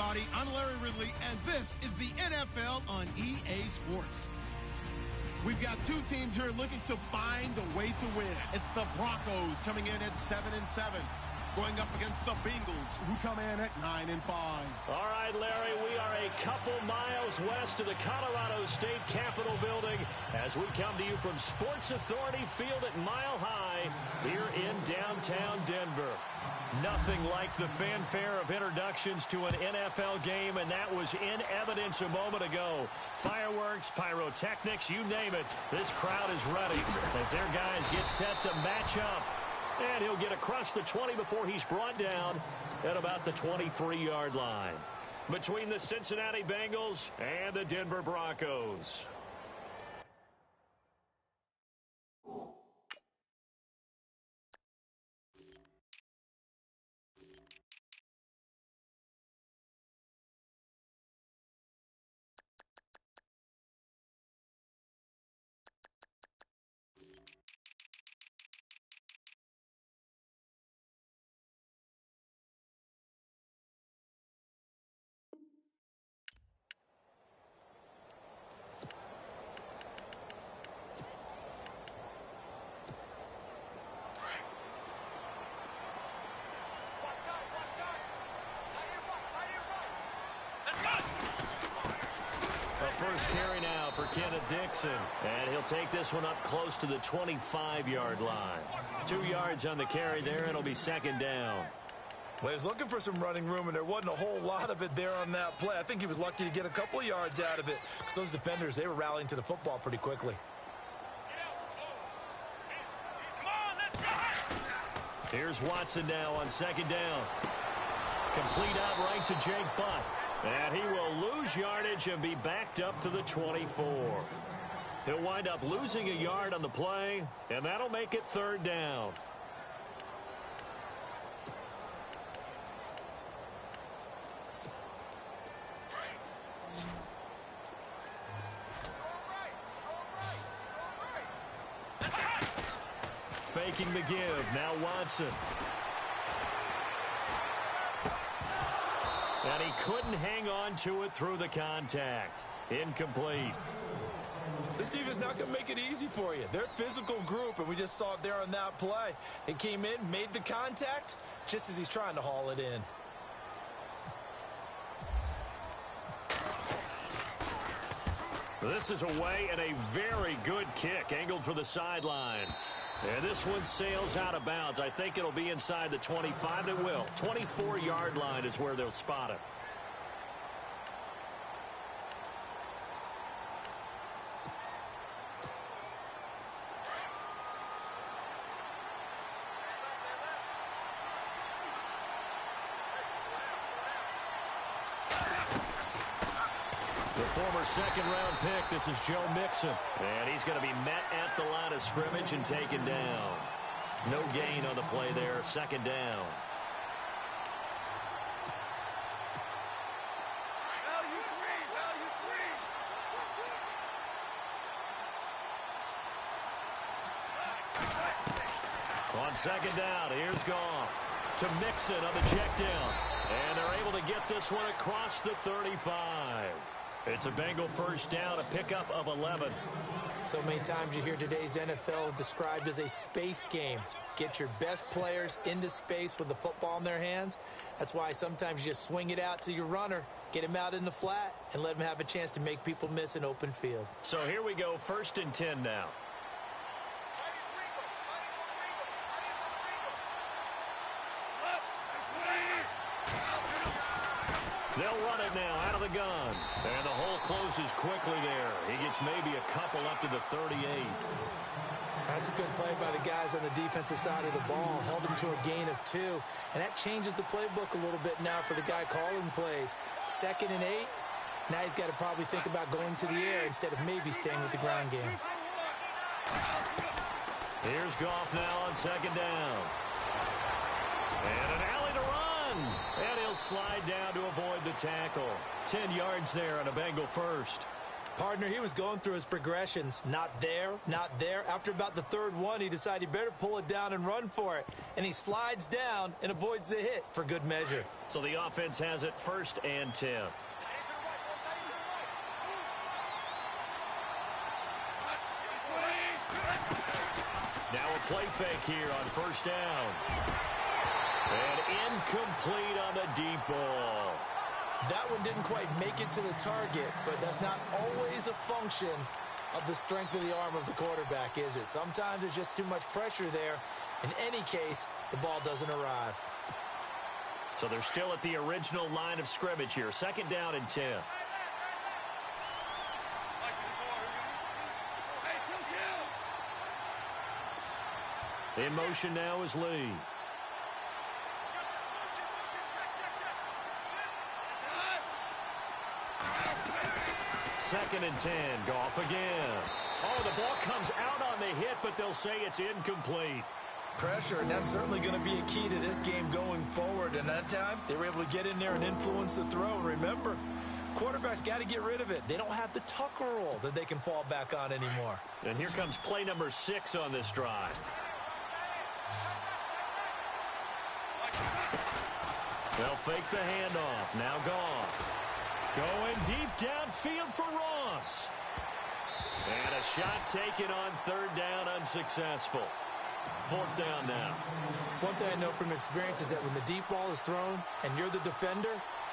everybody. I'm Larry Ridley, and this is the NFL on EA Sports. We've got two teams here looking to find a way to win. It's the Broncos coming in at 7-7, going up against the Bengals, who come in at 9-5. All right, Larry, we are a couple miles west of the Colorado State Capitol building as we come to you from Sports Authority Field at Mile High here in downtown Denver. Nothing like the fanfare of introductions to an NFL game, and that was in evidence a moment ago. Fireworks, pyrotechnics, you name it. This crowd is ready as their guys get set to match up. And he'll get across the 20 before he's brought down at about the 23-yard line. Between the Cincinnati Bengals and the Denver Broncos. First carry now for Kenneth Dixon. And he'll take this one up close to the 25-yard line. 2 yards on the carry there. It'll be second down. Well, he was looking for some running room, and there wasn't a whole lot of it there on that play. I think he was lucky to get a couple of yards out of it because those defenders, they were rallying to the football pretty quickly. Here's Watson now on second down. Complete out right to Jake Butt. And he will lose yardage and be backed up to the 24. He'll wind up losing a yard on the play, and that'll make it third down. Faking the give, now Watson. And he couldn't hang on to it through the contact. Incomplete. This defense is not going to make it easy for you. They're a physical group, and we just saw it there on that play. They came in, made the contact, just as he's trying to haul it in. This is away and a very good kick, angled for the sidelines. And this one sails out of bounds. I think it'll be inside the 25. It will. 24-yard line is where they'll spot it. Former second-round pick, this is Joe Mixon. And he's going to be met at the line of scrimmage and taken down. No gain on the play there, second down. On second down, here's Goff to Mixon on the check down. And they're able to get this one across the 35. It's a Bengal first down, a pickup of 11. So many times you hear today's NFL described as a space game. Get your best players into space with the football in their hands. That's why sometimes you just swing it out to your runner, get him out in the flat, and let him have a chance to make people miss an open field. So here we go, 1st and 10 now. They'll run it now out of the gun. And the hole closes quickly there. He gets maybe a couple up to the 38. That's a good play by the guys on the defensive side of the ball. Held him to a gain of 2. And that changes the playbook a little bit now for the guy calling plays. 2nd and 8. Now he's got to probably think about going to the air instead of maybe staying with the ground game. Here's Goff now on second down. And an alley to run. And he'll slide down to avoid the tackle. 10 yards there on a Bengal first. Partner, he was going through his progressions. Not there, not there. After about the third one, he decided he better pull it down and run for it. And he slides down and avoids the hit for good measure. So the offense has it 1st and 10. Now a play fake here on 1st down. And incomplete on the deep ball. That one didn't quite make it to the target, but that's not always a function of the strength of the arm of the quarterback, is it? Sometimes there's just too much pressure there. In any case, the ball doesn't arrive. So they're still at the original line of scrimmage here. 2nd down and 10. In motion now is Lee. Second and 10. Goff again. Oh, the ball comes out on the hit, but they'll say it's incomplete. Pressure, and that's certainly going to be a key to this game going forward. And that time, they were able to get in there and influence the throw. Remember, quarterbacks got to get rid of it. They don't have the tuck rule that they can fall back on anymore. And here comes play number 6 on this drive. They'll fake the handoff. Now Goff. Going deep downfield for Ross. And a shot taken on 3rd down, unsuccessful. 4th down now. One thing I know from experience is that when the deep ball is thrown and you're the defender,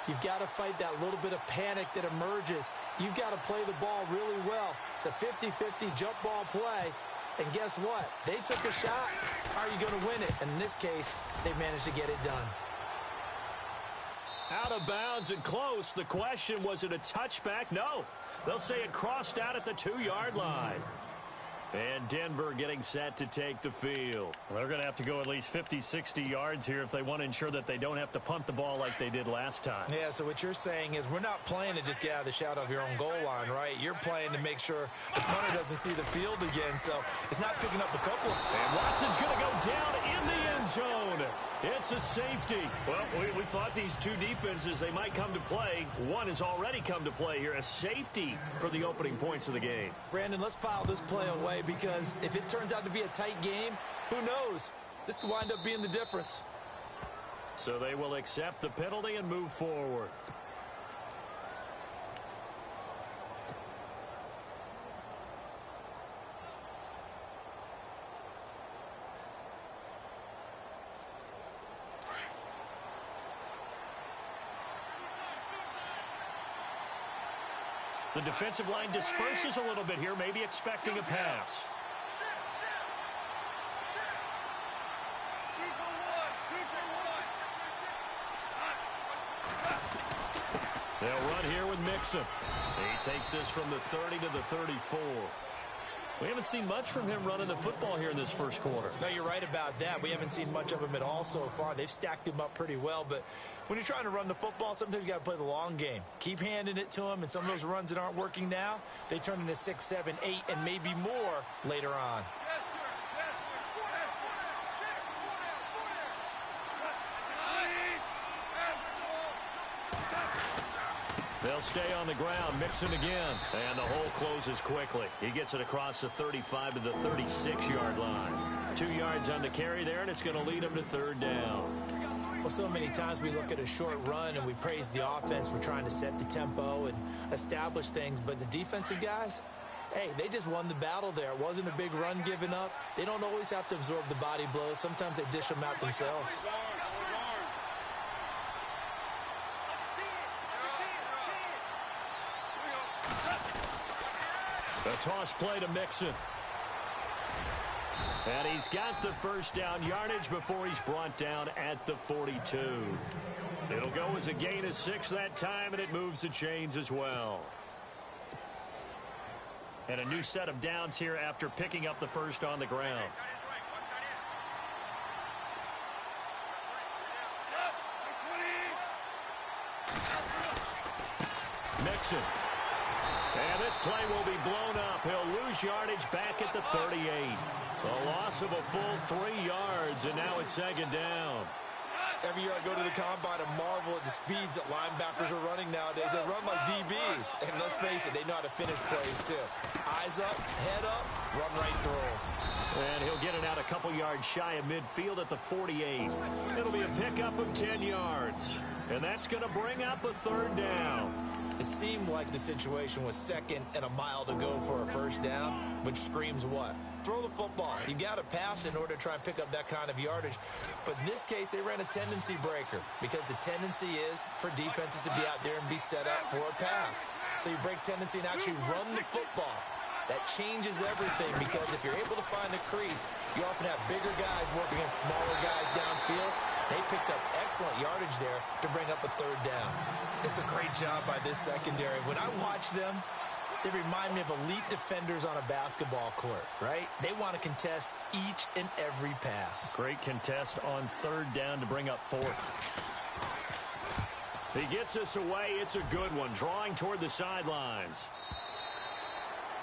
you've got to fight that little bit of panic that emerges. You've got to play the ball really well. It's a 50-50 jump ball play. And guess what? They took a shot. How are you going to win it? And in this case, they managed to get it done. Out of bounds and close. The question, was it a touchback? No. They'll say it crossed out at the 2-yard line. And Denver getting set to take the field. Well, they're going to have to go at least 50, 60 yards here if they want to ensure that they don't have to punt the ball like they did last time. Yeah, so what you're saying is we're not playing to just get out of the shadow of your own goal line, right? You're playing to make sure the punter doesn't see the field again, so it's not picking up a couple. And Watson's going to go down in the end zone. It's a safety. Well, we thought these two defenses, they might come to play. One has already come to play here. A safety for the opening points of the game. Brandon, let's file this play away because if it turns out to be a tight game, who knows? This could wind up being the difference. So they will accept the penalty and move forward. The defensive line disperses a little bit here, maybe expecting a pass. They'll run here with Mixon. He takes this from the 30 to the 34. We haven't seen much from him running the football here in this first quarter. No, you're right about that. We haven't seen much of him at all so far. They've stacked him up pretty well, but when you're trying to run the football, sometimes you got to play the long game. Keep handing it to him, and some of those runs that aren't working now, they turn into 6, 7, 8, and maybe more later on. They'll stay on the ground. Mixon again. And the hole closes quickly. He gets it across the 35 to the 36-yard line. 2 yards on the carry there, and it's going to lead him to 3rd down. Well, so many times we look at a short run and we praise the offense for trying to set the tempo and establish things. But the defensive guys, hey, they just won the battle there. It wasn't a big run given up. They don't always have to absorb the body blows. Sometimes they dish them out themselves. A toss play to Mixon. And he's got the 1st down yardage before he's brought down at the 42. It'll go as a gain of 6 that time, and it moves the chains as well. And a new set of downs here after picking up the 1st on the ground. Mixon. And this play will be blown up. He'll lose yardage back at the 38. A loss of a full 3 yards, and now it's 2nd down. Every year I go to the combine and marvel at the speeds that linebackers are running nowadays. They run like DBs. And let's face it, they know how to finish plays too. Eyes up, head up, run right through them. And he'll get it out a couple yards shy of midfield at the 48. It'll be a pickup of 10 yards. And that's going to bring up a third down. It seemed like the situation was second and a mile to go for a first down, which screams what? Throw the football. You got to pass in order to try and pick up that kind of yardage. But in this case, they ran a tendency breaker because the tendency is for defenses to be out there and be set up for a pass. So you break tendency and actually run the football. That changes everything because if you're able to find a crease, you often have bigger guys working against smaller guys downfield. They picked up excellent yardage there to bring up a third down. It's a great job by this secondary. When I watch them, they remind me of elite defenders on a basketball court, right? They want to contest each and every pass. Great contest on third down to bring up fourth. He gets us away. It's a good one, drawing toward the sidelines.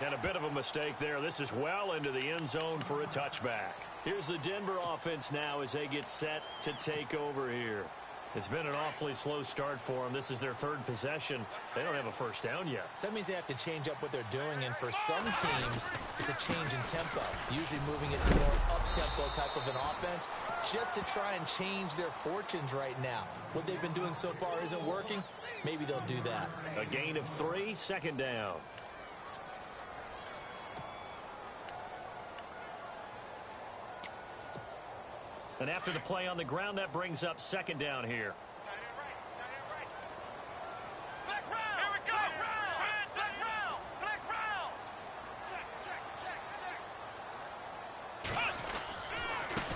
And a bit of a mistake there. This is well into the end zone for a touchback. Here's the Denver offense now as they get set to take over here. It's been an awfully slow start for them. This is their third possession. They don't have a first down yet. So that means they have to change up what they're doing, and for some teams, it's a change in tempo, usually moving it to more up-tempo type of an offense just to try and change their fortunes right now. What they've been doing so far isn't working. Maybe they'll do that. A gain of 3, second down. And after the play on the ground, that brings up second down here.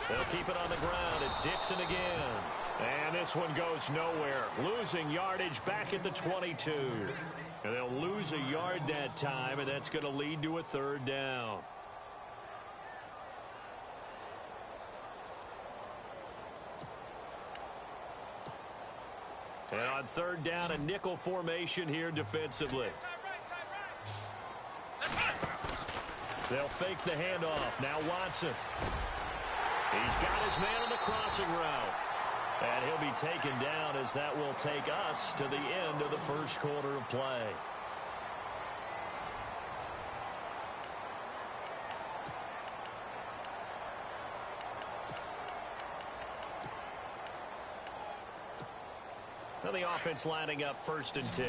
They'll keep it on the ground. It's Dixon again. And this one goes nowhere. Losing yardage back at the 22. And they'll lose a yard that time, and that's going to lead to a third down. And on third down, a nickel formation here defensively. They'll fake the handoff. Now Watson. He's got his man on the crossing route. And he'll be taken down as that will take us to the end of the first quarter of play. Now the offense lining up first and 10.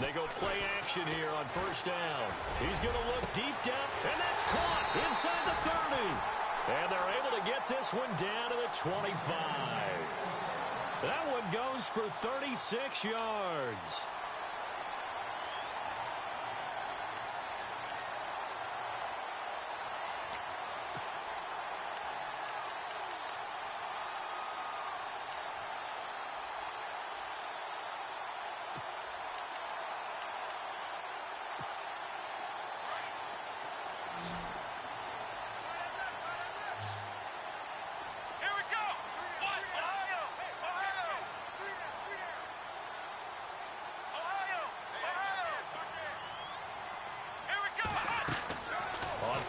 They go play action here on first down. He's going to look deep down, and that's caught inside the 30. And they're able to get this one down to the 25. That one goes for 36 yards.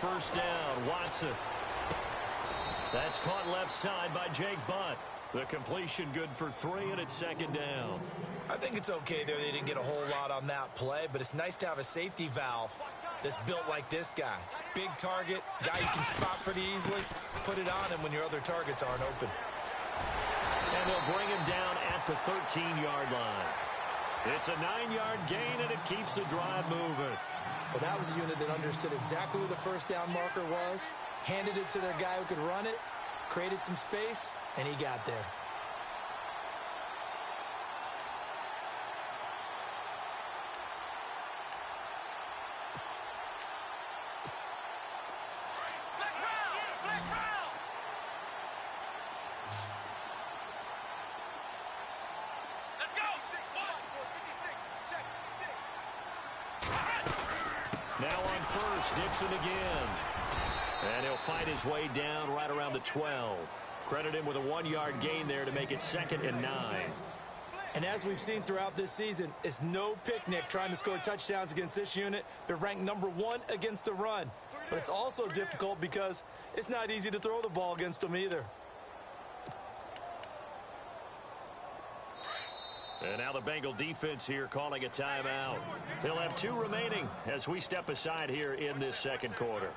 First down, Watson. That's caught left side by Jake Butt. The completion good for 3, and it's second down. I think it's okay there. They didn't get a whole lot on that play, but it's nice to have a safety valve that's built like this guy. Big target, guy you can spot pretty easily. Put it on him when your other targets aren't open. And they'll bring him down at the 13-yard line. It's a 9-yard gain, and it keeps the drive moving. Well, that was a unit that understood exactly who the first down marker was, handed it to their guy who could run it, created some space, and he got there. Now on first, Dixon again. And he'll fight his way down right around the 12. Credit him with a 1-yard gain there to make it second and 9. And as we've seen throughout this season, it's no picnic trying to score touchdowns against this unit. They're ranked #1 against the run. But it's also difficult because it's not easy to throw the ball against them either. And now the Bengal defense here calling a timeout. They'll have 2 remaining as we step aside here in this second quarter.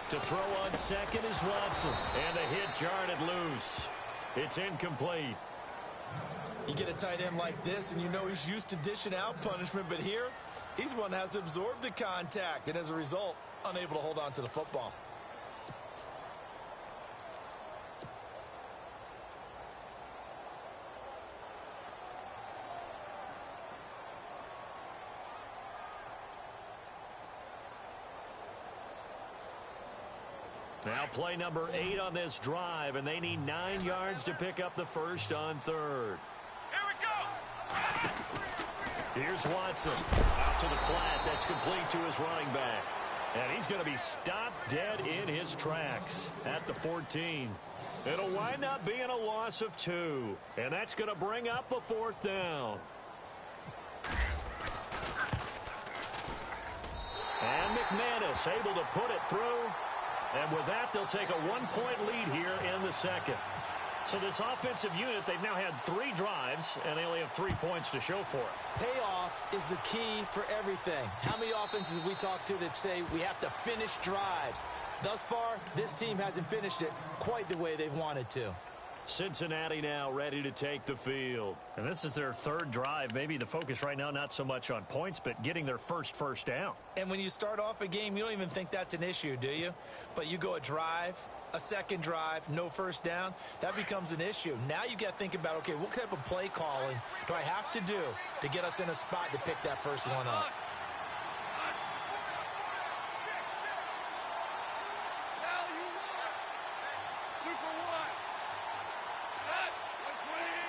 To throw on second is Watson. And a hit jarred it loose. It's incomplete. You get a tight end like this, and you know he's used to dishing out punishment. But here, he's one that has to absorb the contact. And as a result, unable to hold on to the football. Now play number 8 on this drive, and they need 9 yards to pick up the first on 3rd. Here we go! Here's Watson. Out to the flat. That's complete to his running back. And he's going to be stopped dead in his tracks at the 14. It'll wind up being a loss of 2. And that's going to bring up a 4th down. And McManus able to put it through. And with that, they'll take a 1-point lead here in the second. So this offensive unit, they've now had 3 drives, and they only have 3 points to show for it. Payoff is the key for everything. How many offenses we talk to that say we have to finish drives? Thus far, this team hasn't finished it quite the way they've wanted to. Cincinnati now ready to take the field. And this is their 3rd drive. Maybe the focus right now not so much on points, but getting their first down. And when you start off a game, you don't even think that's an issue, do you? But you go a drive, a second drive, no first down, that becomes an issue. Now you got to think about, okay, what type of play calling do I have to do to get us in a spot to pick that first one up?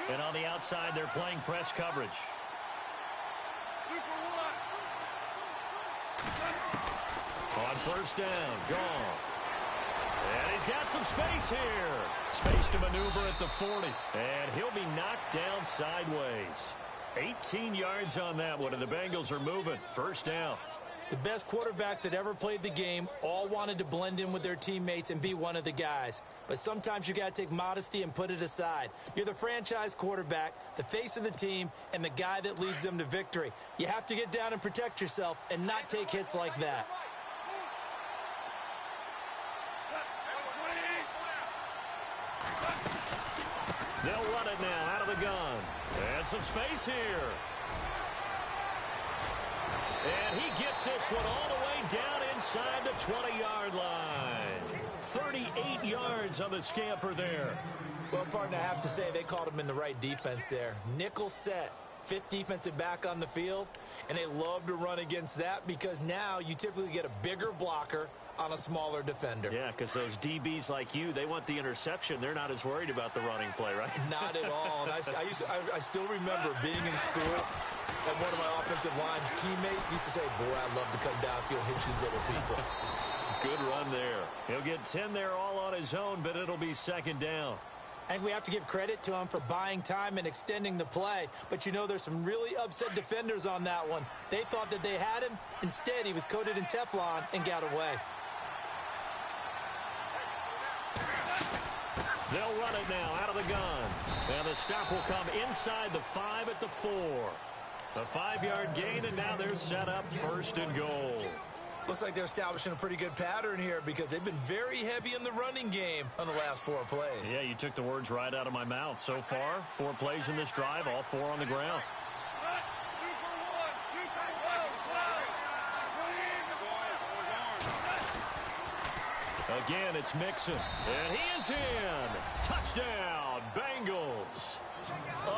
And on the outside, they're playing press coverage. On first down, gone. And he's got some space here. Space to maneuver at the 40. And he'll be knocked down sideways. 18 yards on that one, and the Bengals are moving. First down. The best quarterbacks that ever played the game all wanted to blend in with their teammates and be one of the guys. But sometimes you got to take modesty and put it aside. You're the franchise quarterback, the face of the team, and the guy that leads them to victory. You have to get down and protect yourself and not take hits like that. They'll run it now out of the gun. And some space here. And he gets this one all the way down inside the 20-yard line. 38 yards on the scamper there. Well, partner, I have to say they called him in the right defense there. Nickel set, 5th defensive back on the field, and they love to run against that because now you typically get a bigger blocker on a smaller defender. Yeah, because those DBs like you, they want the interception. They're not as worried about the running play, right? Not at all. And I still remember being in school, and one of my offensive line teammates used to say, boy, I'd love to come downfield and hit you little people. Good run there. He'll get 10 there all on his own, but it'll be second down. I think we have to give credit to him for buying time and extending the play. But, you know, there's some really upset defenders on that one. They thought that they had him. Instead, he was coated in Teflon and got away. They'll run it now out of the gun. And the stop will come inside the 5 at the 4. A 5-yard gain, and now they're set up first and goal. Looks like they're establishing a pretty good pattern here because they've been very heavy in the running game on the last 4 plays. Yeah, you took the words right out of my mouth. So far, 4 plays in this drive, all 4 on the ground. Again, it's Mixon. And he is in. Touchdown, Bengals.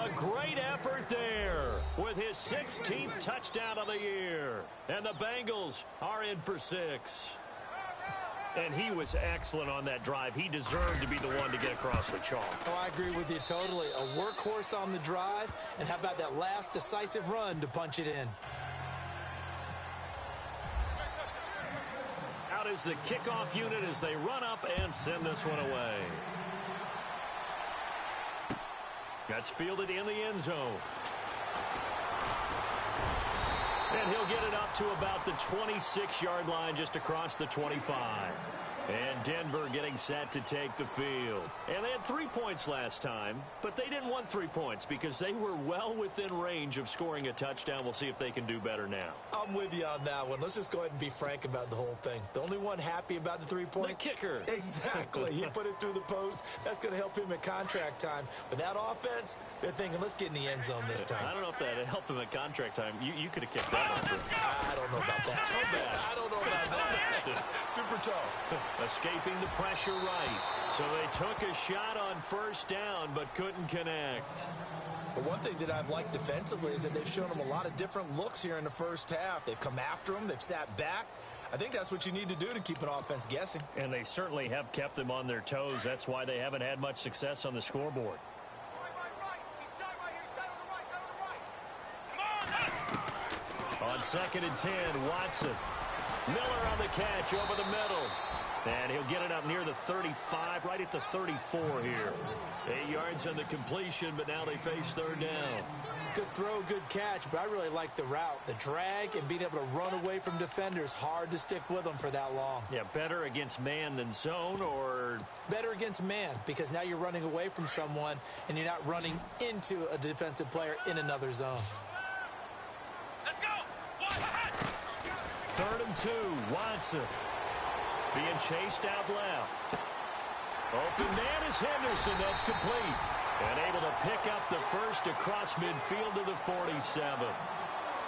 A great effort there. with his 16th touchdown of the year. And the Bengals are in for 6. And he was excellent on that drive. He deserved to be the one to get across the chalk. Oh, I agree with you totally. A workhorse on the drive, and how about that last decisive run to punch it in? Out is the kickoff unit as they run up and send this one away. That's fielded in the end zone. And he'll get it up to about the 26-yard line, just across the 25. And Denver getting set to take the field. And they had 3 points last time, but they didn't want 3 points because they were well within range of scoring a touchdown. We'll see if they can do better now. I'm with you on that one. Let's just go ahead and be frank about the whole thing. The only one happy about the 3-point? The kicker. Exactly. He put it through the post. That's going to help him at contract time. With that offense, they're thinking, let's get in the end zone this time. I don't know if that helped him at contract time. You could have kicked that one through. I don't know about that. I don't know about that. Super tall. Escaping the pressure right. So they took a shot on first down, but couldn't connect. But one thing that I've liked defensively is that they've shown them a lot of different looks here in the first half. They've come after them. They've sat back. I think that's what you need to do to keep an offense guessing. And they certainly have kept them on their toes. That's why they haven't had much success on the scoreboard. On 2nd and 10, Watson. Miller on the catch over the middle. And he'll get it up near the 35, right at the 34 here. 8 yards on the completion, but now they face third down. Good throw, good catch, but I really like the route. The drag and being able to run away from defenders, hard to stick with them for that long. Yeah, better against man than zone, or? Better against man, because now you're running away from someone and you're not running into a defensive player in another zone. Let's go! 3rd and 2, Watson. Being chased out left. Open man is Henderson. That's complete. And able to pick up the first across midfield to the 47.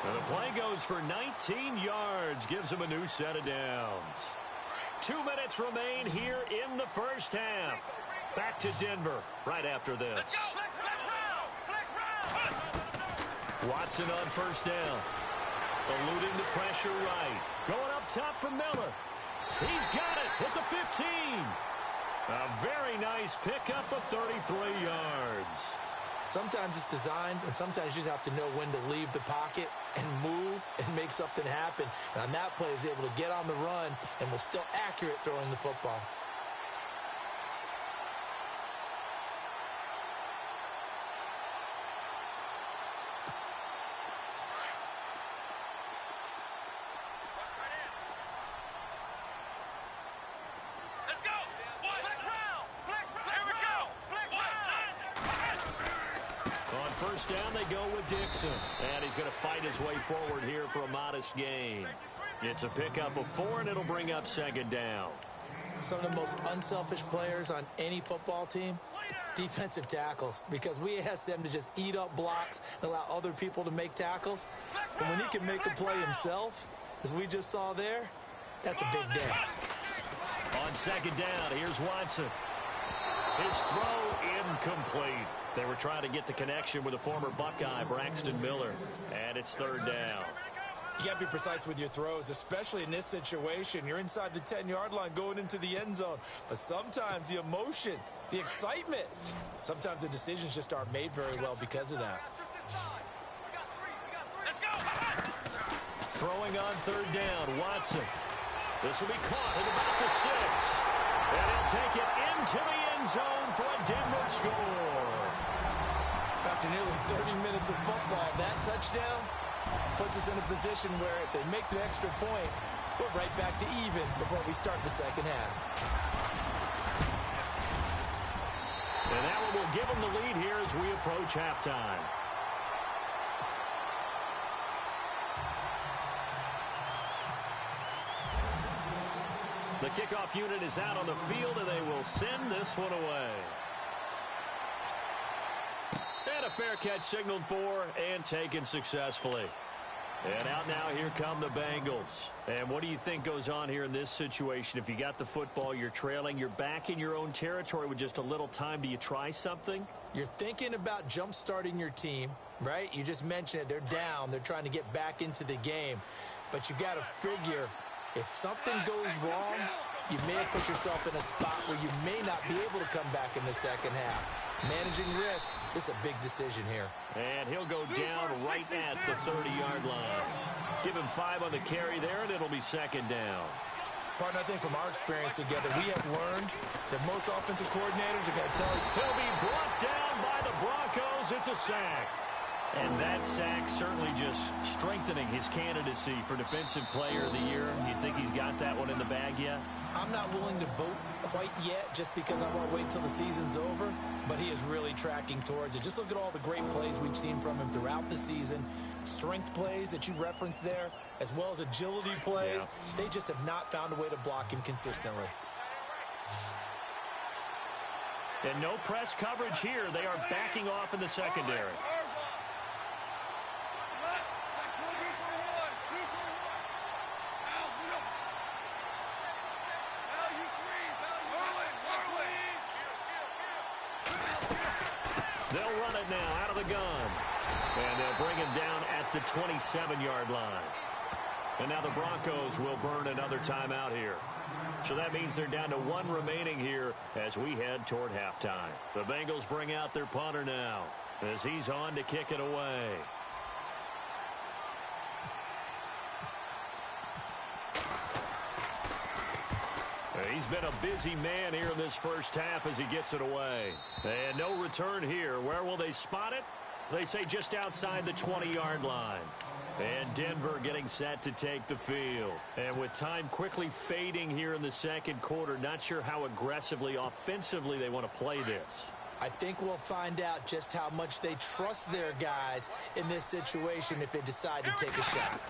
And the play goes for 19 yards. Gives him a new set of downs. 2 minutes remain here in the first half. Back to Denver right after this. Watson on first down. Eluding the pressure right. Going up top for Miller. He's got it at the 15. A very nice pickup of 33 yards. Sometimes it's designed, and sometimes you just have to know when to leave the pocket and move and make something happen. And on that play, he was able to get on the run and was still accurate throwing the football. First down, they go with Dixon. And he's going to fight his way forward here for a modest gain. It's a pickup of 4, and it'll bring up 2nd down. Some of the most unselfish players on any football team, defensive tackles, because we ask them to just eat up blocks and allow other people to make tackles. And when he can make a play himself, as we just saw there, that's a big day. On 2nd down, here's Watson. His throw incomplete. They were trying to get the connection with a former Buckeye, Braxton Miller. And it's 3rd down. You got to be precise with your throws, especially in this situation. You're inside the 10-yard line going into the end zone. But sometimes the emotion, the excitement, sometimes the decisions just aren't made very well because of that. Throwing on 3rd down, Watson. This will be caught at about the 6. And he'll take it into the end zone for a Denver score. After nearly 30 minutes of football, that touchdown puts us in a position where if they make the extra point, we're right back to even before we start the second half. And that one will give them the lead here as we approach halftime. The kickoff unit is out on the field, and they will send this one away. And a fair catch signaled for and taken successfully. And out now, here come the Bengals. And what do you think goes on here in this situation? If you got the football, you're trailing, you're back in your own territory with just a little time. Do you try something? You're thinking about jump-starting your team, right? You just mentioned it. They're down. They're trying to get back into the game. But you got to figure if something goes wrong, you may have put yourself in a spot where you may not be able to come back in the second half. Managing risk, this is a big decision here. And he'll go down right at the 30-yard line. Give him 5 on the carry there, and it'll be second down. Partner, I think from our experience together, we have learned that most offensive coordinators are going to tell you. He'll be brought down by the Broncos. It's a sack. And that sack certainly just strengthening his candidacy for Defensive Player of the Year. You think he's got that one in the bag yet? I'm not willing to vote quite yet just because I want to wait until the season's over, but he is really tracking towards it. Just look at all the great plays we've seen from him throughout the season. Strength plays that you referenced there, as well as agility plays. Yeah. They just have not found a way to block him consistently. And no press coverage here. They are backing off in the secondary. They'll run it now out of the gun. And they'll bring him down at the 27-yard line. And now the Broncos will burn another timeout here. So that means they're down to 1 remaining here as we head toward halftime. The Bengals bring out their punter now as he's on to kick it away. He's been a busy man here in this first half as he gets it away. And no return here. Where will they spot it? They say just outside the 20-yard line. And Denver getting set to take the field. And with time quickly fading here in the second quarter, not sure how aggressively, offensively they want to play this. I think we'll find out just how much they trust their guys in this situation if they decide to take a shot.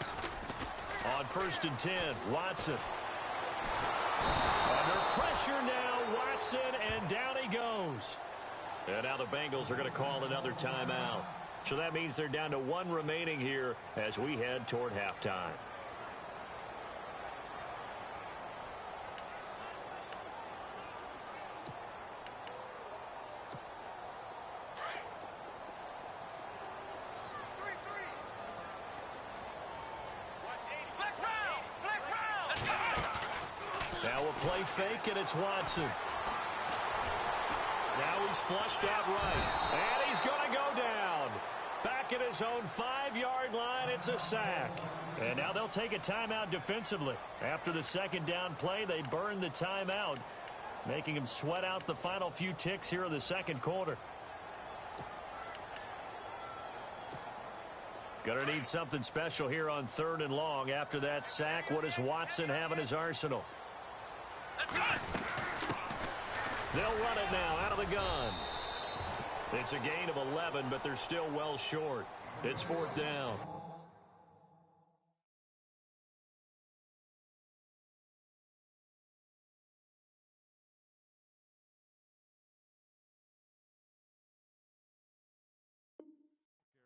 On 1st and 10, Watson. Under pressure now, Watson, and down he goes. And now the Bengals are going to call another timeout. So that means they're down to 1 remaining here as we head toward halftime. Now we'll play fake, and it's Watson. Now he's flushed out right. And he's going to go down. Back at his own 5-yard line, it's a sack. And now they'll take a timeout defensively. After the second down play, they burn the timeout, making him sweat out the final few ticks here in the second quarter. Gonna need something special here on 3rd and long. After that sack, what does Watson have in his arsenal? They'll run it now out of the gun. It's a gain of 11, but they're still well short. It's 4th down.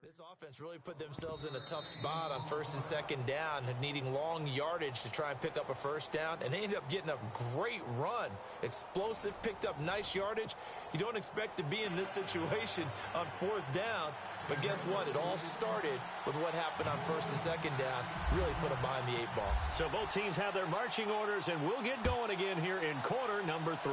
This offense really put themselves in a tough spot on 1st and 2nd down, needing long yardage to try and pick up a 1st down, and they ended up getting a great run. Explosive, picked up nice yardage. You don't expect to be in this situation on 4th down, but guess what? It all started with what happened on 1st and 2nd down. Really put them behind the 8 ball. So both teams have their marching orders, and we'll get going again here in quarter number 3.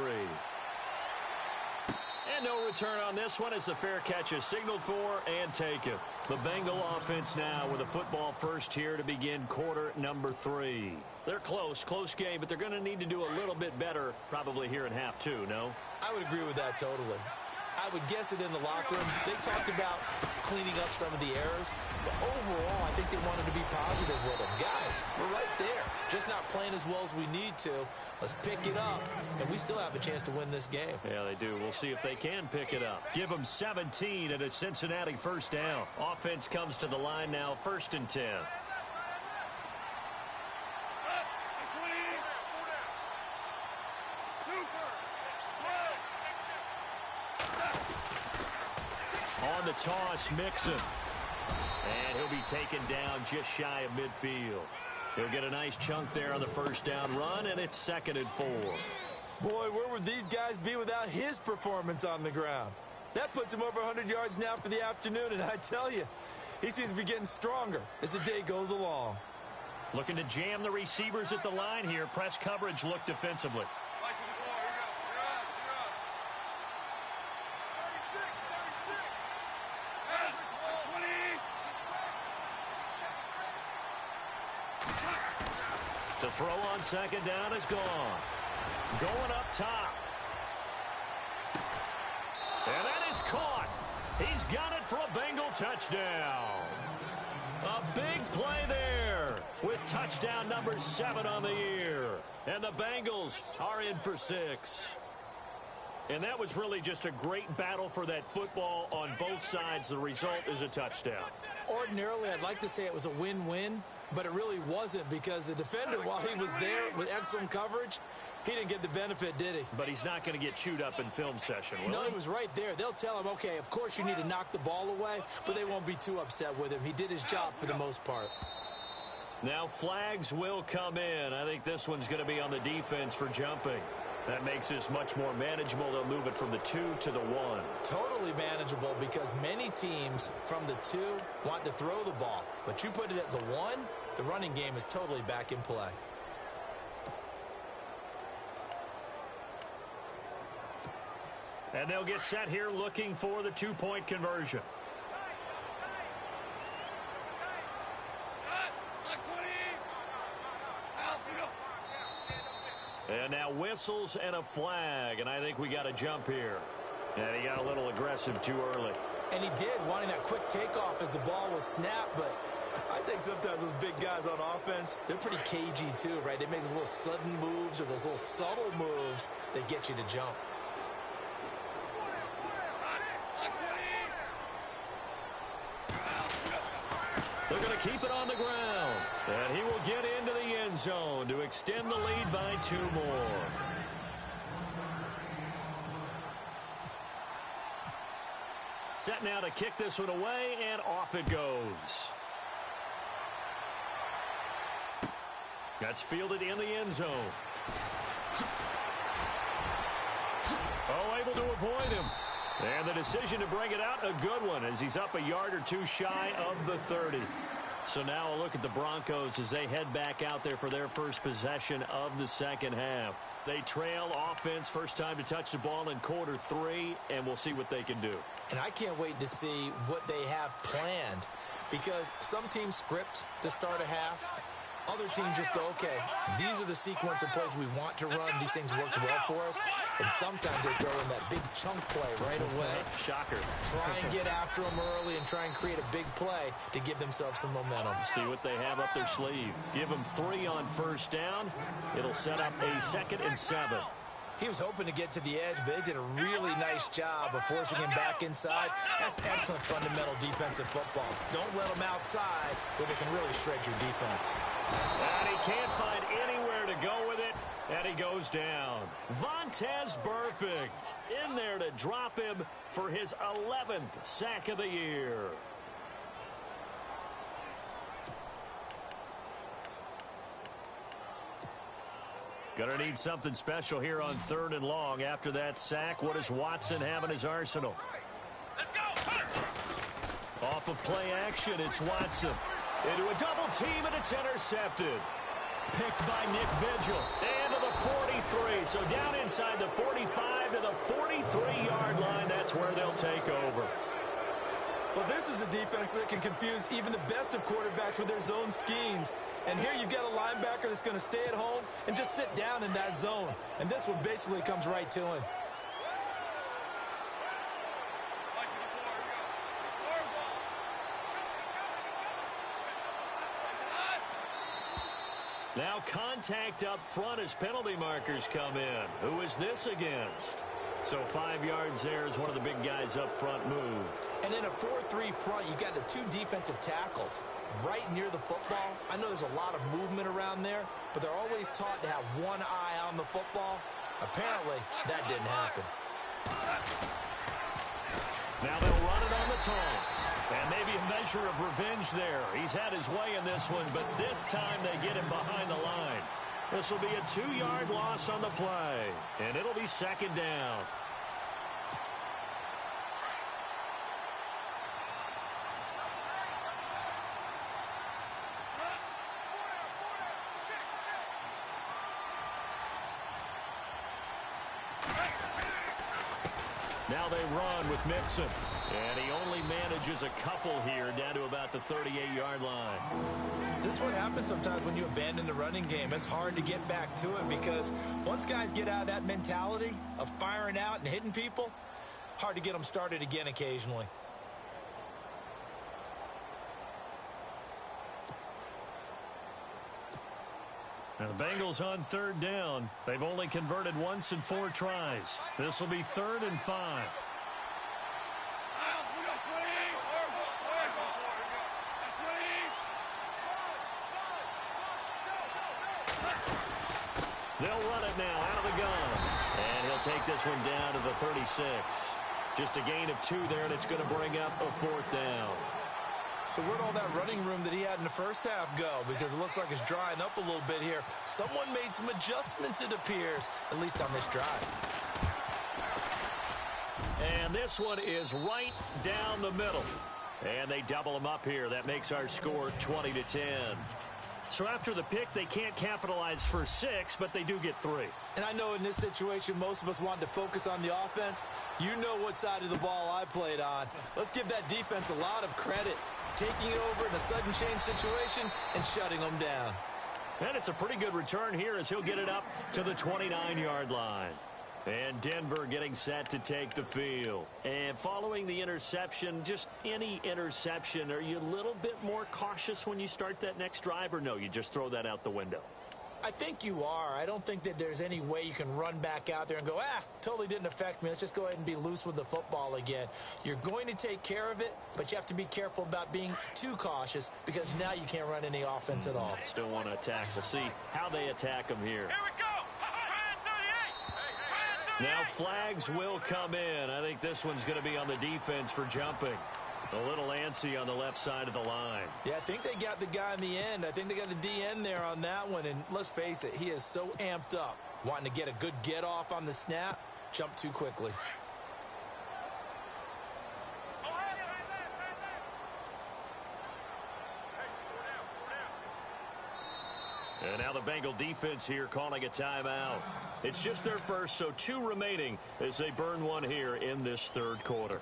And no return on this one as the fair catch is signaled for and taken. The Bengal offense now with a football first here to begin quarter number 3. They're close game, but they're going to need to do a little bit better probably here in half 2, no? I would agree with that totally. I would guess it in the locker room. They talked about cleaning up some of the errors, but overall, I think they wanted to be positive with them. Guys, we're right there. Just not playing as well as we need to. Let's pick it up, and we still have a chance to win this game. Yeah, they do. We'll see if they can pick it up. Give them 17 and a Cincinnati 1st down. Offense comes to the line now, 1st and 10. On the toss, Mixon. And he'll be taken down just shy of midfield. He'll get a nice chunk there on the first down run, and it's 2nd and 4. Boy, where would these guys be without his performance on the ground? That puts him over 100 yards now for the afternoon, and I tell you, he seems to be getting stronger as the day goes along. Looking to jam the receivers at the line here. Press coverage look defensively. To throw on 2nd down is gone. Going up top. And that is caught. He's got it for a Bengal touchdown. A big play there with touchdown number 7 on the year. And the Bengals are in for 6. And that was really just a great battle for that football on both sides. The result is a touchdown. Ordinarily, I'd like to say it was a win-win, but it really wasn't because the defender, while he was there with excellent coverage, he didn't get the benefit, did he? But he's not going to get chewed up in film session, will No, he? he was right there. They'll tell him, okay, of course you need to knock the ball away, but they won't be too upset with him. He did his job for the most part. Now flags will come in. I think this one's going to be on the defense for jumping. That makes this much more manageable. They'll move it from the 2 to the 1. Totally manageable because many teams from the 2 want to throw the ball. But you put it at the 1, the running game is totally back in play. And they'll get set here looking for the 2-point conversion. And now whistles and a flag, and I think we got a jump here. And he got a little aggressive too early. And he did, wanting that quick takeoff as the ball was snapped, but I think sometimes those big guys on offense, they're pretty cagey too, right? They make those little sudden moves or those little subtle moves that get you to jump. They're going to keep it on the ground. And he will get into the end zone to extend the lead by 2 more. Set now to kick this one away, and off it goes. That's fielded in the end zone. Oh, able to avoid him. And the decision to bring it out, a good one, as he's up a yard or 2 shy of the 30. So now a look at the Broncos as they head back out there for their first possession of the second half. They trail offense, first time to touch the ball in quarter 3, and we'll see what they can do. And I can't wait to see what they have planned because some teams script to start a half. Other teams just go, okay, these are the sequence of plays we want to run. These things worked well for us. And sometimes they throw in that big chunk play right away. Shocker. Try and get after them early and try and create a big play to give themselves some momentum. See what they have up their sleeve. Give them 3 on first down. It'll set up a 2nd and 7. He was hoping to get to the edge, but they did a really nice job of forcing him back inside. That's excellent fundamental defensive football. Don't let them outside where they can really shred your defense. And he can't find anywhere to go with it, and he goes down. Vontaze Burfict in there to drop him for his 11th sack of the year. Gonna need something special here on 3rd and long. After that sack, what does Watson have in his arsenal? Let's go. Off of play action, it's Watson. Into a double team, and it's intercepted. Picked by Nick Vigil. And to the 43. So down inside the 45 to the 43-yard line. That's where they'll take over. well, this is a defense that can confuse even the best of quarterbacks with their zone schemes. And here you've got a linebacker that's going to stay at home and just sit down in that zone. And this one basically comes right to him. Now contact up front as penalty markers come in. Who is this against? So 5 yards there as one of the big guys up front moved. And in a 4-3 front, you got the two defensive tackles right near the football. I know there's a lot of movement around there, but they're always taught to have one eye on the football. Apparently, that didn't happen. Now they'll run it on the toss. And maybe a measure of revenge there. He's had his way in this one, but this time they get him behind the line. This will be a 2-yard loss on the play, and it'll be second down. Now they run with Mixon. And he only manages a couple here down to about the 38-yard line. This is what happens sometimes when you abandon the running game. It's hard to get back to it because once guys get out of that mentality of firing out and hitting people, hard to get them started again occasionally. Now the Bengals on third down. They've only converted once in 4 tries. This will be 3rd and 5. They'll run it now out of the gun. And he'll take this one down to the 36. Just a gain of 2 there, and it's going to bring up a 4th down. So where'd all that running room that he had in the first half go? Because it looks like it's drying up a little bit here. Someone made some adjustments, it appears, at least on this drive. And this one is right down the middle. And they double him up here. That makes our score 20-10. So after the pick, they can't capitalize for 6, but they do get 3. And I know in this situation, most of us wanted to focus on the offense. You know what side of the ball I played on. Let's give that defense a lot of credit. Taking it over in a sudden change situation and shutting them down. And it's a pretty good return here as he'll get it up to the 29-yard line. And Denver getting set to take the field. And following the interception, just any interception, are you a little bit more cautious when you start that next drive, or no, you just throw that out the window? I think you are. I don't think that there's any way you can run back out there and go, totally didn't affect me. Let's just go ahead and be loose with the football again. You're going to take care of it, but you have to be careful about being too cautious because now you can't run any offense at all. Still want to attack. We'll see how they attack him here. Here we go. Now flags will come in. I think this one's going to be on the defense for jumping. A little antsy on the left side of the line. Yeah, I think they got the guy in the end. I think they got the DN there on that one. And let's face it, he is so amped up. Wanting to get a good get off on the snap. Jump too quickly. And now the Bengal defense here calling a timeout. It's just their first, so 2 remaining as they burn one here in this 3rd quarter.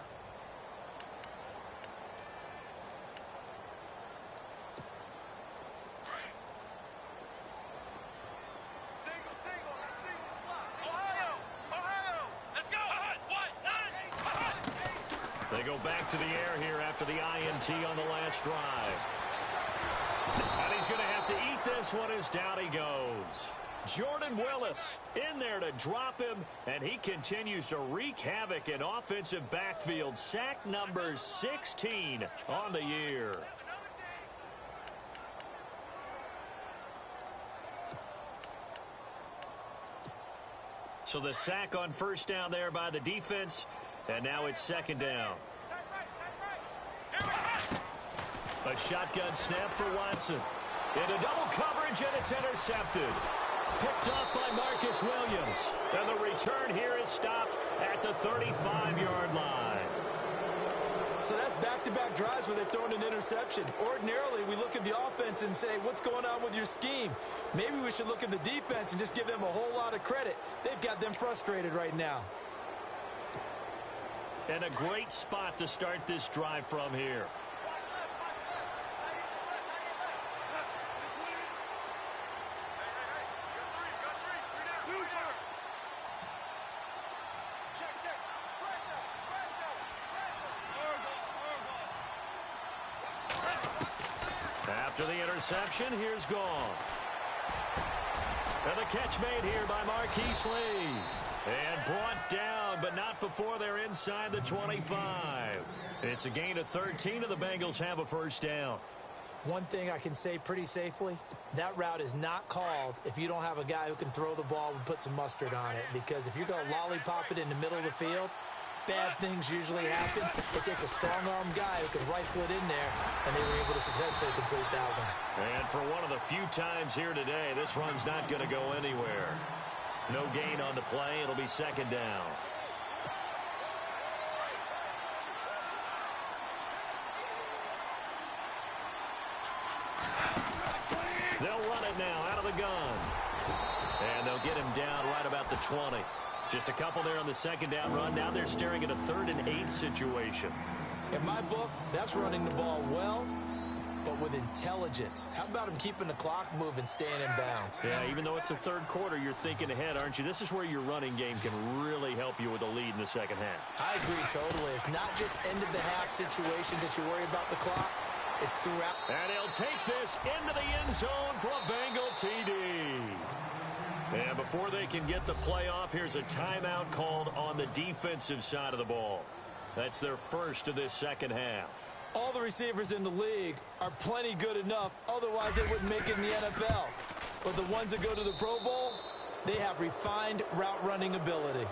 They go back to the air here after the INT on the last drive. And he's going to have to eat this one as down he goes. Jordan Willis in there to drop him, and he continues to wreak havoc in offensive backfield. Sack number 16 on the year. So the sack on first down there by the defense, and now it's 2nd down. A shotgun snap for Watson. Into double coverage, and it's intercepted. Picked off by Marcus Williams. And the return here is stopped at the 35-yard line. So that's back-to-back drives where they've thrown an interception. Ordinarily, we look at the offense and say, what's going on with your scheme? Maybe we should look at the defense and just give them a whole lot of credit. They've got them frustrated right now. And a great spot to start this drive from here. After the interception, here's Goff. And the catch made here by Marquise Lee. And brought down, but not before they're inside the 25. It's a gain of 13, and the Bengals have a first down. One thing I can say pretty safely, that route is not called if you don't have a guy who can throw the ball and put some mustard on it. Because if you're going to lollipop it in the middle of the field, bad things usually happen. It takes a strong-arm guy who can rifle it in there, and they were able to successfully complete that one. And for one of the few times here today, this run's not going to go anywhere. No gain on the play. It'll be second down. They'll run it now out of the gun. And they'll get him down right about the 20. Just a couple there on the second down run. Now they're staring at a 3rd and 8 situation. In my book, that's running the ball well, but with intelligence. How about him keeping the clock moving, staying in bounds? Yeah, even though it's the third quarter, you're thinking ahead, aren't you? This is where your running game can really help you with a lead in the second half. I agree totally. It's not just end-of-the-half situations that you worry about the clock. It's throughout. And he'll take this into the end zone for a Bengal TD. And before they can get the play off, here's a timeout called on the defensive side of the ball. That's their first of this second half. All the receivers in the league are plenty good enough. Otherwise, they wouldn't make it in the NFL. But the ones that go to the Pro Bowl, they have refined route running ability.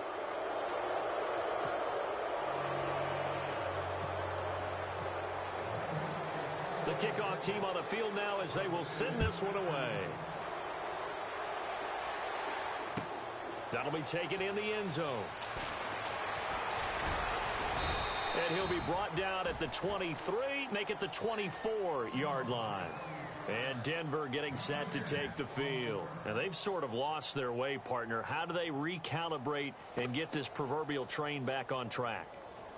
The kickoff team on the field now as they will send this one away. That'll be taken in the end zone. And he'll be brought down at the 23, make it the 24-yard line. And Denver getting set to take the field. And they've sort of lost their way, partner. How do they recalibrate and get this proverbial train back on track?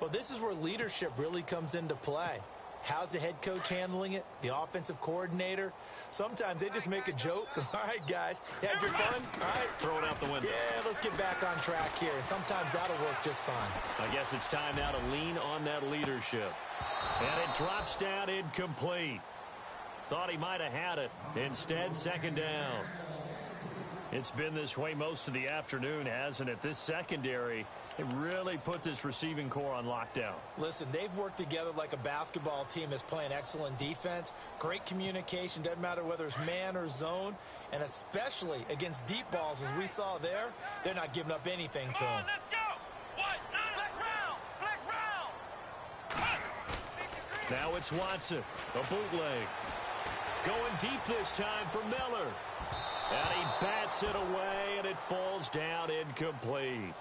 Well, this is where leadership really comes into play. How's the head coach handling it? The offensive coordinator? Sometimes they just make a joke. All right, guys, you had your fun? All right. Throw it out the window. Yeah, let's get back on track here. And sometimes that'll work just fine. I guess it's time now to lean on that leadership. And it drops down incomplete. Thought he might have had it. Instead, second down. It's been this way most of the afternoon, hasn't it? This secondary, it really put this receiving core on lockdown. Listen, they've worked together like a basketball team that's playing excellent defense. Great communication, doesn't matter whether it's man or zone. And especially against deep balls, as we saw there, they're not giving up anything to them. Let's go! What? Flex round! Now it's Watson, a bootleg. Going deep this time for Miller. And he bats it away, and it falls down incomplete.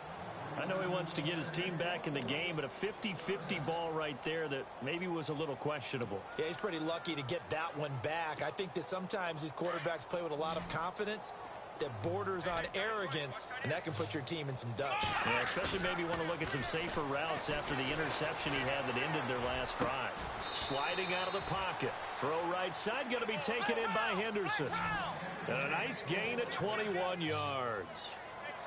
I know he wants to get his team back in the game, but a 50-50 ball right there that maybe was a little questionable. Yeah, he's pretty lucky to get that one back. I think that sometimes these quarterbacks play with a lot of confidence that borders on arrogance, and that can put your team in some dutch. Yeah, especially maybe want to look at some safer routes after the interception he had that ended their last drive. Sliding out of the pocket. Throw right side, going to be taken in by Henderson. And a nice gain of 21 yards.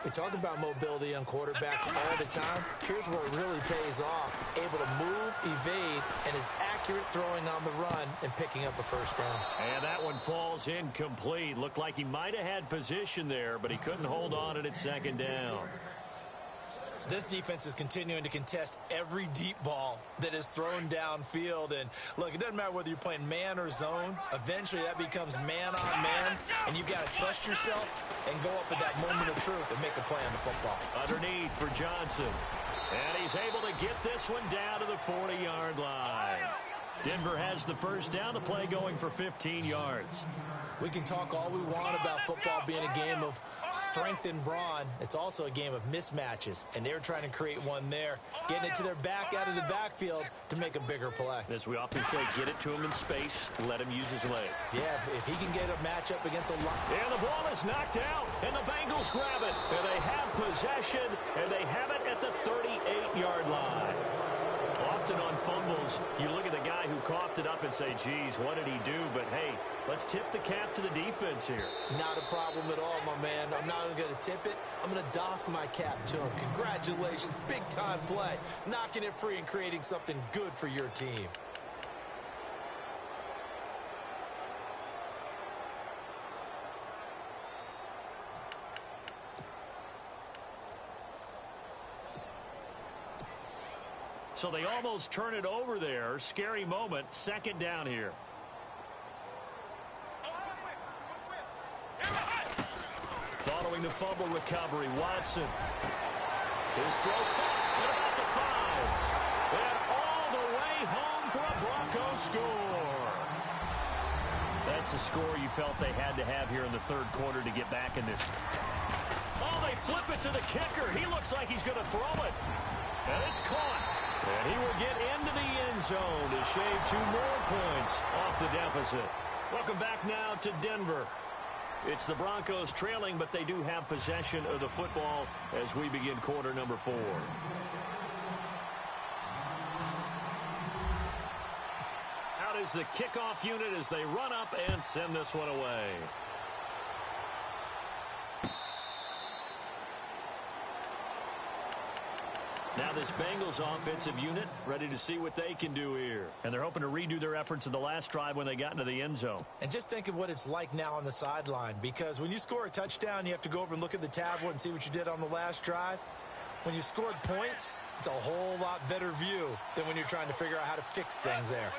We talk about mobility on quarterbacks all the time. Here's where it really pays off. Able to move, evade, and is accurate throwing on the run and picking up a first down. And that one falls incomplete. Looked like he might have had position there, but he couldn't hold on at second down. This defense is continuing to contest every deep ball that is thrown downfield. And, look, it doesn't matter whether you're playing man or zone. Eventually, that becomes man on man, and you've got to trust yourself and go up at that moment of truth and make a play on the football. Underneath for Johnson. And he's able to get this one down to the 40-yard line. Denver has the first down. The play going for 15 yards. We can talk all we want about football being a game of strength and brawn. It's also a game of mismatches, and they're trying to create one there, getting it to their back out of the backfield to make a bigger play. As we often say, get it to him in space, let him use his leg. Yeah, if he can get a matchup against a line. And the ball is knocked out, and the Bengals grab it. And they have possession, and they have it at the 38-yard line. Often on fumbles, you look at the guy who coughed it up and say, geez, what did he do? But, hey, let's tip the cap to the defense here. Not a problem at all, my man. I'm not even going to tip it. I'm going to doff my cap to him. Congratulations. Big-time play. Knocking it free and creating something good for your team. So they almost turn it over there. Scary moment. Second down here. Following the fumble recovery, Watson. His throw caught at about the And all the way home for a Broncos score. That's a score you felt they had to have here in the third quarter to get back in this. Oh, they flip it to the kicker. He looks like he's going to throw it. And it's caught. And he will get into the end zone to shave 2 more points off the deficit. Welcome back now to Denver. It's the Broncos trailing, but they do have possession of the football as we begin quarter number 4. Out is the kickoff unit as they run up and send this one away. Now this Bengals offensive unit ready to see what they can do here. And they're hoping to redo their efforts in the last drive when they got into the end zone. And just think of what it's like now on the sideline, because when you score a touchdown, you have to go over and look at the tablet and see what you did on the last drive. When you scored points, it's a whole lot better view than when you're trying to figure out how to fix things there.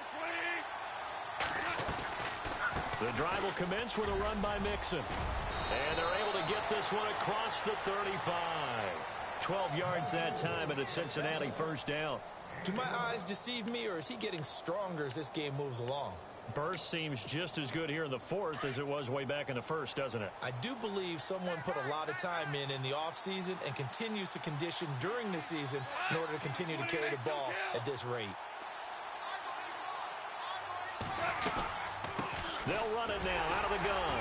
The drive will commence with a run by Mixon. And they're able to get this one across the 35. 12 yards that time and a Cincinnati first down. Do my eyes deceive me, or is he getting stronger as this game moves along? Burst seems just as good here in the fourth as it was way back in the first, doesn't it? I do believe someone put a lot of time in the offseason and continues to condition during the season in order to continue to carry the ball at this rate. They'll run it now out of the gun.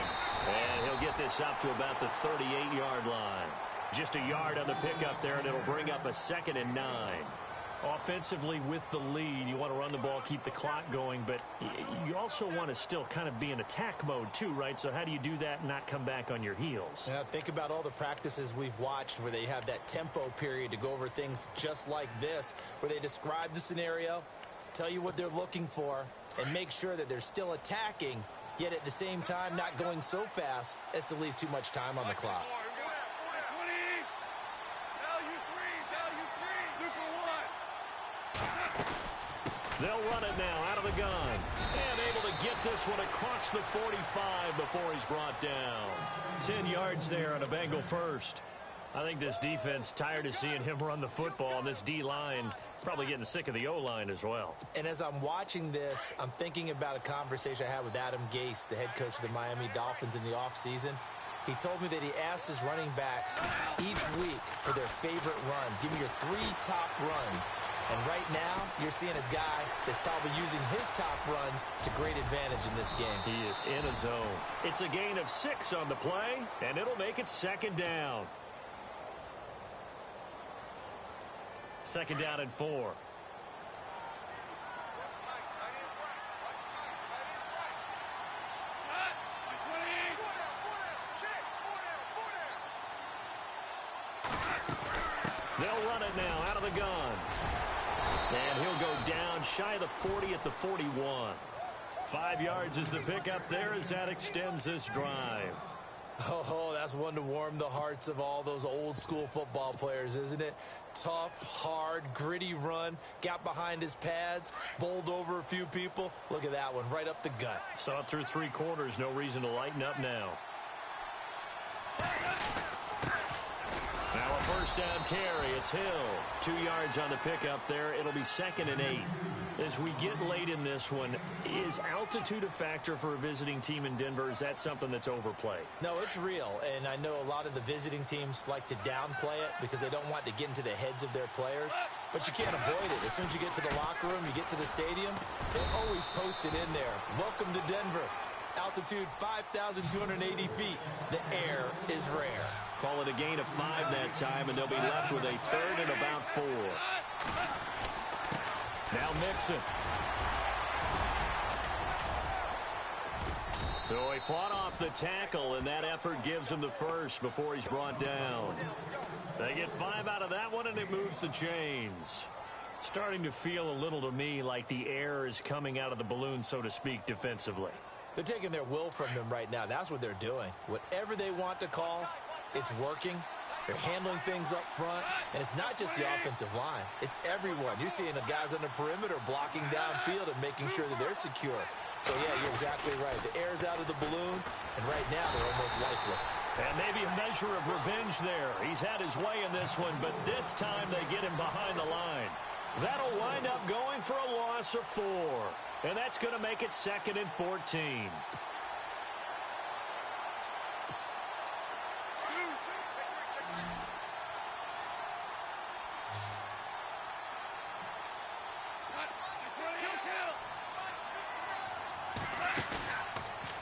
And he'll get this up to about the 38-yard line. Just a yard on the pickup there, and it'll bring up a 2nd and 9. Offensively with the lead, you want to run the ball, keep the clock going, but you also want to still kind of be in attack mode too, right? So how do you do that and not come back on your heels? Yeah, think about all the practices we've watched where they have that tempo period to go over things just like this, where they describe the scenario, tell you what they're looking for, and make sure that they're still attacking, yet at the same time not going so fast as to leave too much time on the clock. They'll run it now out of the gun. And able to get this one across the 45 before he's brought down. 10 yards there on a Bengal first. I think this defense tired of seeing him run the football, and this D-line probably getting sick of the O-line as well. And as I'm watching this, I'm thinking about a conversation I had with Adam Gase, the head coach of the Miami Dolphins in the offseason. He told me that he asked his running backs each week for their favorite runs. Give me your 3 top runs. And right now, you're seeing a guy that's probably using his top runs to great advantage in this game. He is in a zone. It's a gain of 6 on the play, and it'll make it 2nd down. 2nd down and 4. They'll run it now out of the gun. And he'll go down shy of the 40 at the 41. 5 yards is the pickup there as that extends this drive. Oh, that's one to warm the hearts of all those old school football players, isn't it? Tough, hard, gritty run. Got behind his pads, bowled over a few people. Look at that one, right up the gut. Saw it through 3 quarters. No reason to lighten up now. Now a first down carry. It's Hill. 2 yards on the pickup there. It'll be 2nd and 8. As we get late in this one, is altitude a factor for a visiting team in Denver? Is that something that's overplayed? No, it's real, and I know a lot of the visiting teams like to downplay it because they don't want to get into the heads of their players, but you can't avoid it. As soon as you get to the locker room, you get to the stadium, they always post it in there. Welcome to Denver. Altitude 5,280 feet. The air is rare. Call it a gain of 5 that time, and they'll be left with a 3rd and about 4. Now Mixon. So he fought off the tackle, and that effort gives him the first before he's brought down. They get 5 out of that one, and it moves the chains. Starting to feel a little to me like the air is coming out of the balloon, so to speak, defensively. They're taking their will from them right now. That's what they're doing. Whatever they want to call, it's working. They're handling things up front, and it's not just the offensive line. It's everyone. You're seeing the guys on the perimeter blocking downfield and making sure that they're secure. So, yeah, you're exactly right. The air's out of the balloon, and right now they're almost lifeless. And maybe a measure of revenge there. He's had his way in this one, but this time they get him behind the line. That'll wind up going for a loss of 4. And that's going to make it 2nd and 14.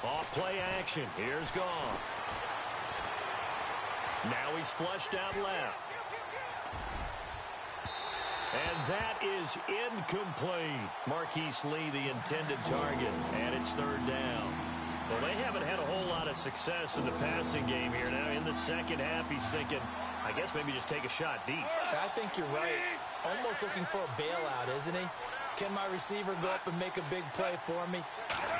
Off play action. Here's Goff. Now he's flushed out left. And that is incomplete. Marquise Lee, the intended target, and it's 3rd down. Well, they haven't had a whole lot of success in the passing game here. Now in the second half, he's thinking, I guess maybe just take a shot deep. I think you're right. Almost looking for a bailout, isn't he? Can my receiver go up and make a big play for me?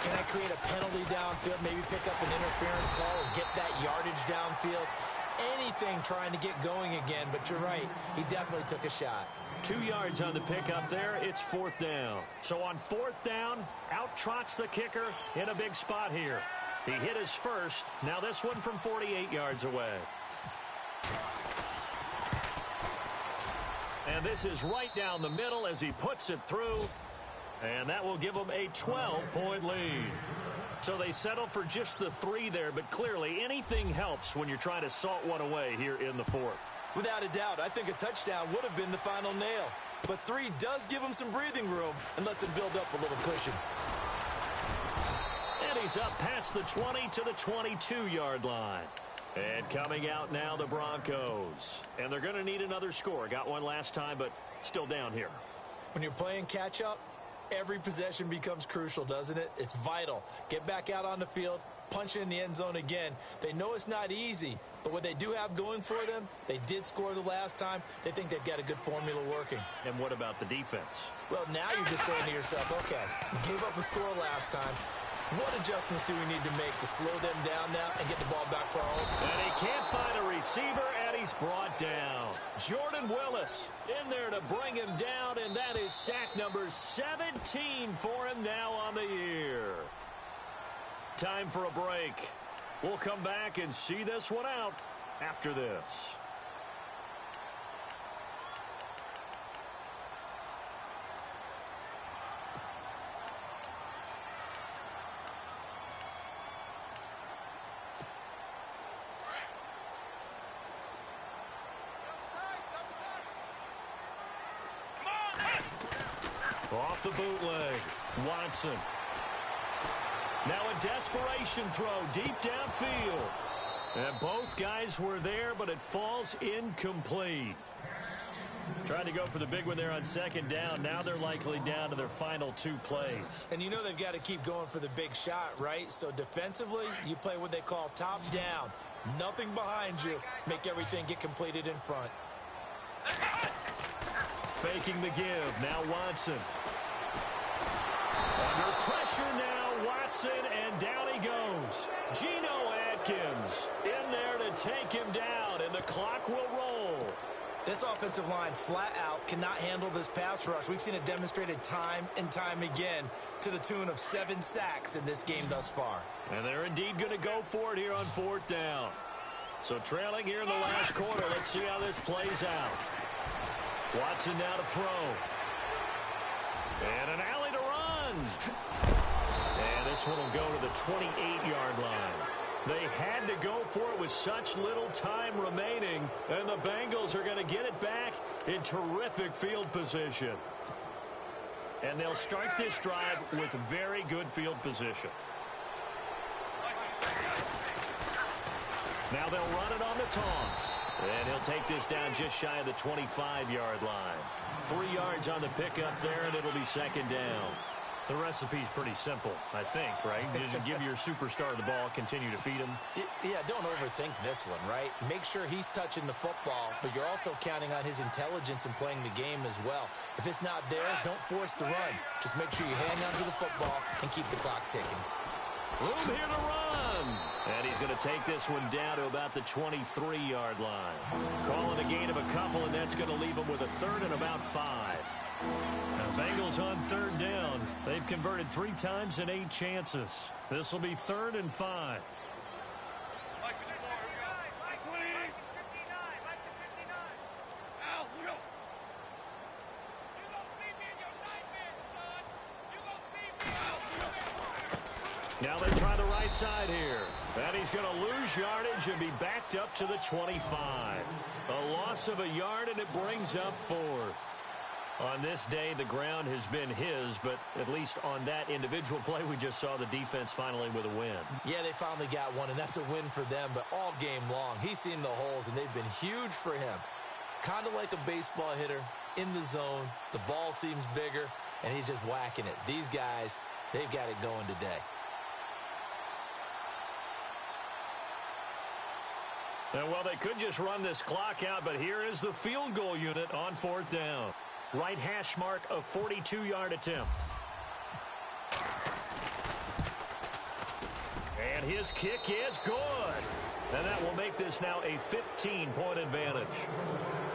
Can I create a penalty downfield, maybe pick up an interference call or get that yardage downfield? Anything trying to get going again, but you're right. He definitely took a shot. 2 yards on the pickup there. It's 4th down. So on 4th down, out trots the kicker in a big spot here. He hit his first. Now this one from 48 yards away. And this is right down the middle as he puts it through. And that will give them a 12-point lead. So they settle for just the 3 there, but clearly anything helps when you're trying to salt one away here in the 4th. Without a doubt, I think a touchdown would have been the final nail. But 3 does give him some breathing room and lets him build up a little cushion. And he's up past the 20 to the 22-yard line. And coming out now, the Broncos. And they're going to need another score. Got one last time, but still down here. When you're playing catch-up, every possession becomes crucial, doesn't it? It's vital. Get back out on the field, punch it in the end zone again. They know it's not easy, but what they do have going for them, they did score the last time. They think they've got a good formula working. And what about the defense? Well, now you're just saying to yourself, okay, gave up a score last time. What adjustments do we need to make to slow them down now and get the ball back for our own? And he can't find a receiver, and he's brought down. Jordan Willis in there to bring him down, and that is sack number 17 for him now on the year. Time for a break. We'll come back and see this one out after this. Off the bootleg, Watson. Now a desperation throw deep downfield. And both guys were there, but it falls incomplete. Trying to go for the big one there on 2nd down. Now they're likely down to their final 2 plays. And you know they've got to keep going for the big shot, right? So defensively, you play what they call top down. Nothing behind you. Make everything get completed in front. Faking the give. Now Watson. Under pressure now, Watson, and down he goes. Geno Atkins in there to take him down, and the clock will roll. This offensive line flat out cannot handle this pass rush. We've seen it demonstrated time and time again to the tune of 7 sacks in this game thus far. And they're indeed going to go for it here on 4th down. So trailing here in the last quarter. Let's see how this plays out. Watson now to throw. And an alley to runs. And this one will go to the 28-yard line. They had to go for it with such little time remaining, and the Bengals are going to get it back in terrific field position. And they'll start this drive with very good field position. Now they'll run it on the toss. And he'll take this down just shy of the 25-yard line. 3 yards on the pickup there, and it'll be 2nd down. The recipe's pretty simple, I think, right? Just give your superstar the ball, continue to feed him. Yeah, don't overthink this one, right? Make sure he's touching the football, but you're also counting on his intelligence in playing the game as well. If it's not there, don't force the run. Just make sure you hang on to the football and keep the clock ticking. Room here to run. And he's going to take this one down to about the 23-yard line. Calling a gain of a couple, and that's going to leave him with a 3rd and about 5. Now, Bengals on 3rd down. They've converted 3 times in 8 chances. This will be 3rd and 5. Now they try the right side here. And he's going to lose yardage and be backed up to the 25. A loss of a yard, and it brings up fourth. On this day, the ground has been his, but at least on that individual play, we just saw the defense finally with a win. Yeah, they finally got one, and that's a win for them, but all game long, he's seen the holes, and they've been huge for him. Kind of like a baseball hitter in the zone. The ball seems bigger, and he's just whacking it. These guys, they've got it going today. And, well, they could just run this clock out, but here is the field goal unit on fourth down. Right hash mark of 42-yard attempt. And his kick is good. And that will make this now a 15-point advantage.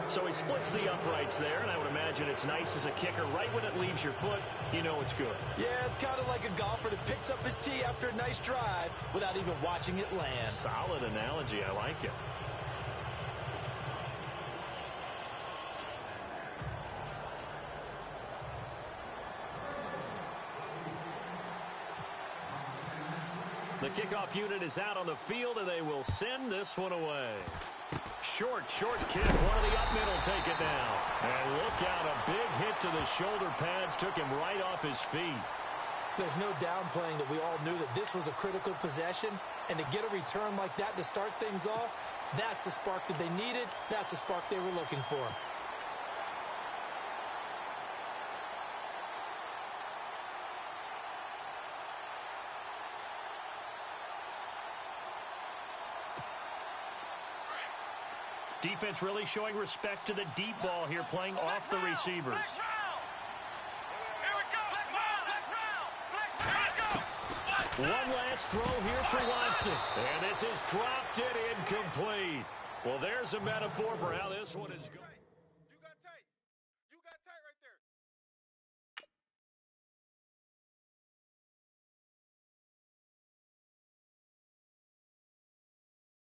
So he splits the uprights there, and I would imagine it's nice as a kicker. Right when it leaves your foot, you know it's good. Yeah, it's kind of like a golfer that picks up his tee after a nice drive without even watching it land. Solid analogy. I like it. The kickoff unit is out on the field, and they will send this one away. Short kick. One of the up middle take it down. And look out, a big hit to the shoulder pads took him right off his feet. There's no downplaying that we all knew that this was a critical possession, and to get a return like that to start things off, that's the spark that they needed. That's the spark they were looking for. Defense really showing respect to the deep ball here, playing off the receivers. One last throw here for Watson. And this is dropped it incomplete. Well, there's a metaphor for how this one is going.